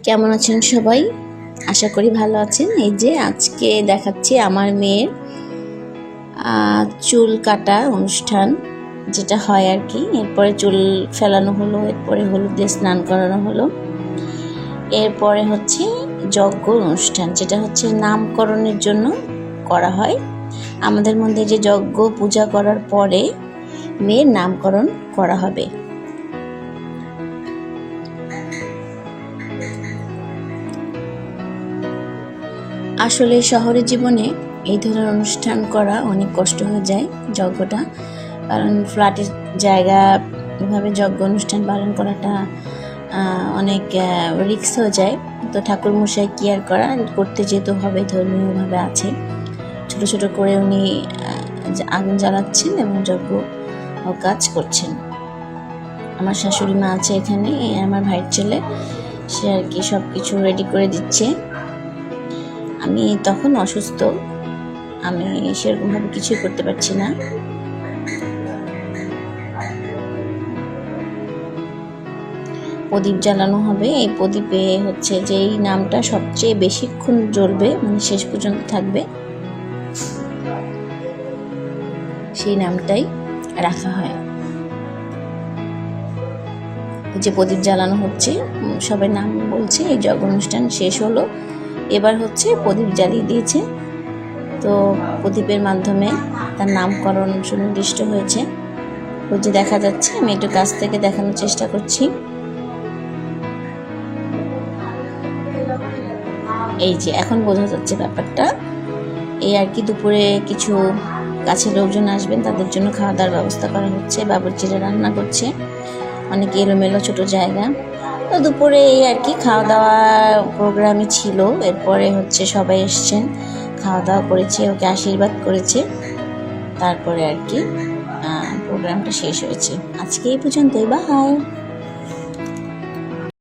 কেমন আছেন সবাই? আশা করি ভালো আছেন। এই যে আজকে দেখাচ্ছি আমার মেয়ের চুল কাটা অনুষ্ঠান, যেটা হয় আর কি। এরপরে চুল ফেলানো হলো, এরপরে হলুদ দিয়ে স্নান করানো হলো, এরপরে হচ্ছে যজ্ঞ অনুষ্ঠান, যেটা হচ্ছে নামকরণের জন্য করা হয়। আমাদের মধ্যে যে যজ্ঞ পূজা করার পরে মেয়ের নামকরণ করা হবে। আসলে শহরের জীবনে এই ধরনের অনুষ্ঠান করা অনেক কষ্ট হয়ে যায়, যজ্ঞটা। কারণ ফ্ল্যাটের জায়গা এভাবে যজ্ঞ অনুষ্ঠান পালন করাটা অনেক রিস্ক হয়ে যায়। তো ঠাকুরমশাই কি আর করা, করতে যেতে হবে, ধর্মীয়ভাবে আছে। ছোট ছোট করে উনি আগুন জ্বালাচ্ছেন এবং যজ্ঞ কাজ করছেন। আমার শাশুড়ি মা আছে এখানে, আমার ভাইয়ের ছেলে, সে আর কি সব কিছু রেডি করে দিচ্ছে। আমি তখন অসুস্থ, আমি সেরকমভাবে কিছুই করতে পারছি না। প্রদীপ জ্বালানো হবে। এই প্রদীপে হচ্ছে যে এই নামটা সবচেয়ে বেশিক্ষণ জ্বলবে, মানে শেষ পর্যন্ত থাকবে, সেই নামটাই রাখা হয়। যে প্রদীপ জ্বালানো হচ্ছে, সবাই নাম বলছে। এই যজ্ঞ অনুষ্ঠান শেষ হলো, এবার হচ্ছে প্রদীপ জ্বালিয়ে দিয়েছে। তো প্রদীপের মাধ্যমে তার নামকরণ সুনির্দিষ্ট হয়েছে। ওই যে দেখা যাচ্ছে, আমি একটু কাছ থেকে দেখানোর চেষ্টা করছি। এই যে এখন বোঝা যাচ্ছে ব্যাপারটা। এই আর কি, দুপুরে কিছু কাছের লোকজন আসবেন, তাদের জন্য খাওয়া দাওয়ার ব্যবস্থা করা হচ্ছে। বাবুর্চিরা রান্না করছে, অনেক এলোমেলো ছোট জায়গা। তো দুপুরে এই আর কি খাওয়া দাওয়া প্রোগ্রামই ছিল। এরপরে হচ্ছে সবাই এসছেন, খাওয়া দাওয়া করেছে, ওকে আশীর্বাদ করেছে, তারপরে আর কি প্রোগ্রামটা শেষ হয়েছে। আজকে এই পর্যন্তই, বাই।